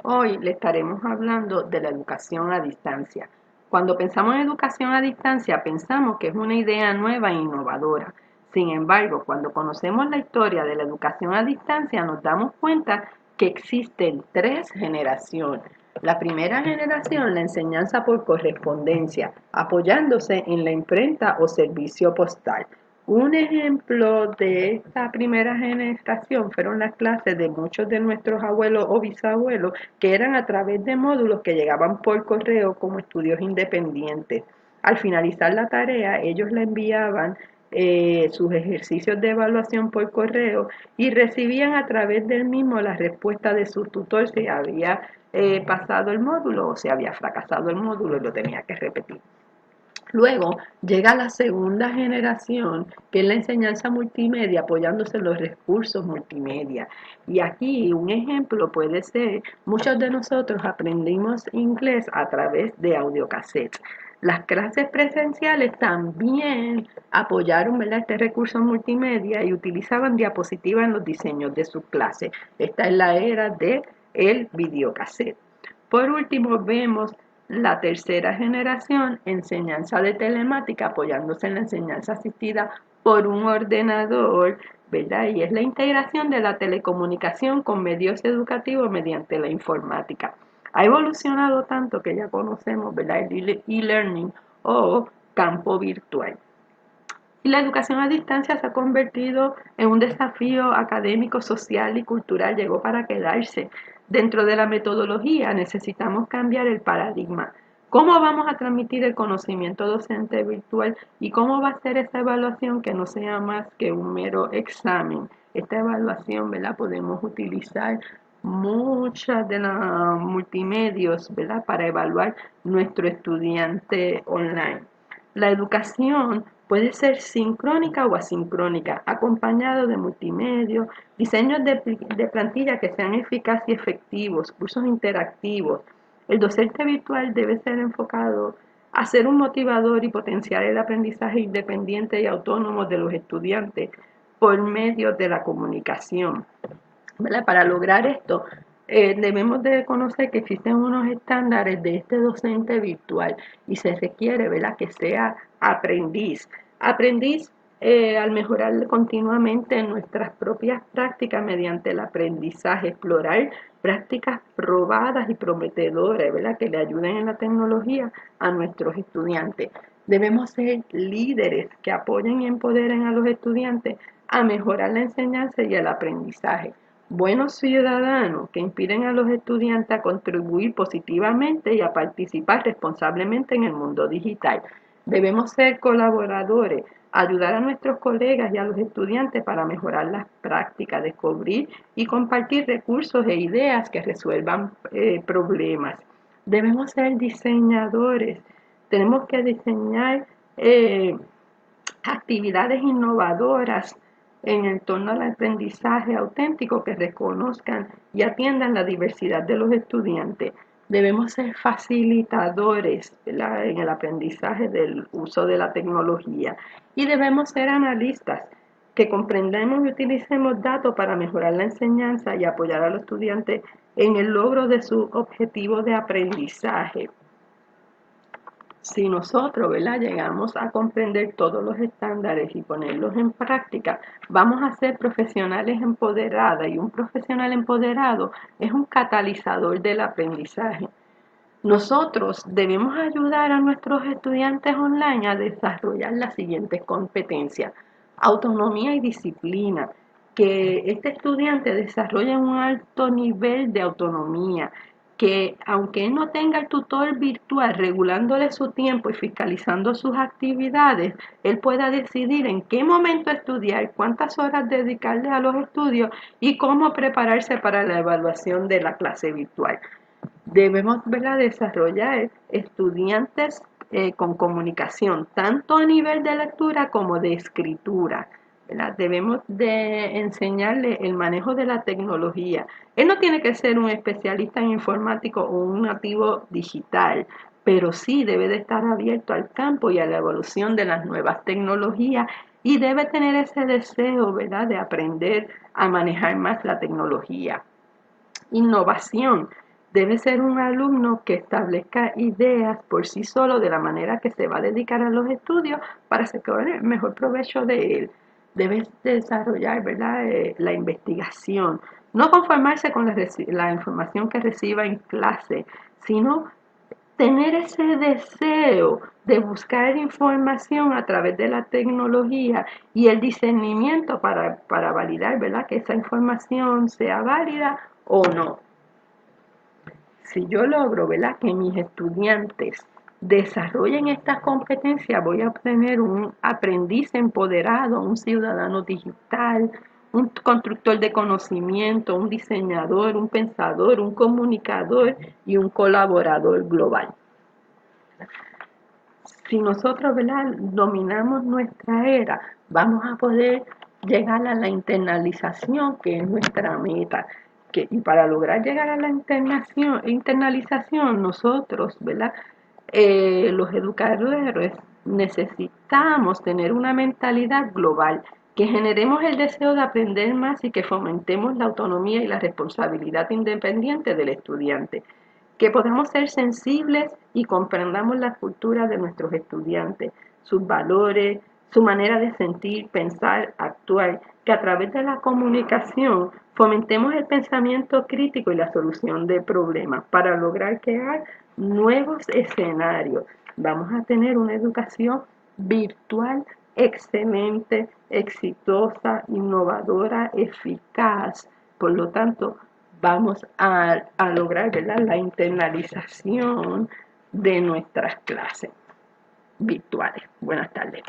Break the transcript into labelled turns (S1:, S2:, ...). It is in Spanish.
S1: Hoy le estaremos hablando de la educación a distancia. Cuando pensamos en educación a distancia, pensamos que es una idea nueva e innovadora. Sin embargo, cuando conocemos la historia de la educación a distancia, nos damos cuenta que existen tres generaciones. La primera generación, la enseñanza por correspondencia, apoyándose en la imprenta o servicio postal. Un ejemplo de esta primera generación fueron las clases de muchos de nuestros abuelos o bisabuelos que eran a través de módulos que llegaban por correo como estudios independientes. Al finalizar la tarea, ellos la enviaban sus ejercicios de evaluación por correo y recibían a través del mismo la respuesta de su tutor si había pasado el módulo o si había fracasado el módulo y lo tenía que repetir. Luego llega la segunda generación, que es la enseñanza multimedia, apoyándose en los recursos multimedia. Y aquí un ejemplo puede ser, muchos de nosotros aprendimos inglés a través de audiocassettes. Las clases presenciales también apoyaron, ¿verdad?, este recurso multimedia y utilizaban diapositivas en los diseños de sus clases. Esta es la era del videocassette. Por último, vemos la tercera generación, enseñanza de telemática, apoyándose en la enseñanza asistida por un ordenador, ¿verdad? Y es la integración de la telecomunicación con medios educativos mediante la informática. Ha evolucionado tanto que ya conocemos, ¿verdad?, el e-learning o campo virtual. Y la educación a distancia se ha convertido en un desafío académico, social y cultural, llegó para quedarse. Dentro de la metodología necesitamos cambiar el paradigma. ¿Cómo vamos a transmitir el conocimiento docente virtual y cómo va a ser esa evaluación que no sea más que un mero examen? Esta evaluación, ¿verdad? Podemos utilizar muchas de los multimedios, ¿verdad?, para evaluar nuestro estudiante online. La educación puede ser sincrónica o asincrónica, acompañado de multimedia, diseños de plantilla que sean eficaces y efectivos, cursos interactivos. El docente virtual debe ser enfocado a ser un motivador y potenciar el aprendizaje independiente y autónomo de los estudiantes por medio de la comunicación, ¿verdad? Para lograr esto, debemos de conocer que existen unos estándares de este docente virtual y se requiere, ¿verdad?, que sea aprendiz. Aprendiz al mejorar continuamente nuestras propias prácticas mediante el aprendizaje, explorar prácticas probadas y prometedoras, ¿verdad?, que le ayuden en la tecnología a nuestros estudiantes. Debemos ser líderes que apoyen y empoderen a los estudiantes a mejorar la enseñanza y el aprendizaje. Buenos ciudadanos que inspiren a los estudiantes a contribuir positivamente y a participar responsablemente en el mundo digital. Debemos ser colaboradores, ayudar a nuestros colegas y a los estudiantes para mejorar las prácticas, descubrir y compartir recursos e ideas que resuelvan problemas. Debemos ser diseñadores, tenemos que diseñar actividades innovadoras en torno al aprendizaje auténtico que reconozcan y atiendan la diversidad de los estudiantes. Debemos ser facilitadores, ¿verdad?, en el aprendizaje del uso de la tecnología y debemos ser analistas que comprendamos y utilicemos datos para mejorar la enseñanza y apoyar a los estudiantes en el logro de su objetivo de aprendizaje. Si nosotros, ¿verdad?, llegamos a comprender todos los estándares y ponerlos en práctica, vamos a ser profesionales empoderadas y un profesional empoderado es un catalizador del aprendizaje. Nosotros debemos ayudar a nuestros estudiantes online a desarrollar las siguientes competencias: autonomía y disciplina, que este estudiante desarrolle un alto nivel de autonomía, que aunque él no tenga el tutor virtual regulándole su tiempo y fiscalizando sus actividades, él pueda decidir en qué momento estudiar, cuántas horas dedicarle a los estudios y cómo prepararse para la evaluación de la clase virtual. Debemos, ¿verdad?, desarrollar estudiantes con comunicación, tanto a nivel de lectura como de escritura, ¿verdad? Debemos de enseñarle el manejo de la tecnología. Él no tiene que ser un especialista en informático o un nativo digital, pero sí debe de estar abierto al campo y a la evolución de las nuevas tecnologías y debe tener ese deseo, ¿verdad?, de aprender a manejar más la tecnología. Innovación. Debe ser un alumno que establezca ideas por sí solo de la manera que se va a dedicar a los estudios para sacar el mejor provecho de él. Debe desarrollar, ¿verdad? La investigación. No conformarse con la información que reciba en clase, sino tener ese deseo de buscar información a través de la tecnología y el discernimiento para validar, ¿verdad?, que esa información sea válida o no. Si yo logro, ¿verdad?, que mis estudiantes desarrollen estas competencias, voy a obtener un aprendiz empoderado, un ciudadano digital, un constructor de conocimiento, un diseñador, un pensador, un comunicador y un colaborador global. Si nosotros, ¿verdad?, dominamos nuestra era, vamos a poder llegar a la internalización, que es nuestra meta. Y para lograr llegar a la internalización, nosotros, ¿verdad?, los educadores necesitamos tener una mentalidad global, que generemos el deseo de aprender más y que fomentemos la autonomía y la responsabilidad independiente del estudiante, que podamos ser sensibles y comprendamos la cultura de nuestros estudiantes, sus valores, su manera de sentir, pensar, actuar, que a través de la comunicación fomentemos el pensamiento crítico y la solución de problemas para lograr crear nuevos escenarios. Vamos a tener una educación virtual excelente, exitosa, innovadora, eficaz. Por lo tanto, vamos a lograr, ¿verdad?, la internalización de nuestras clases virtuales. Buenas tardes.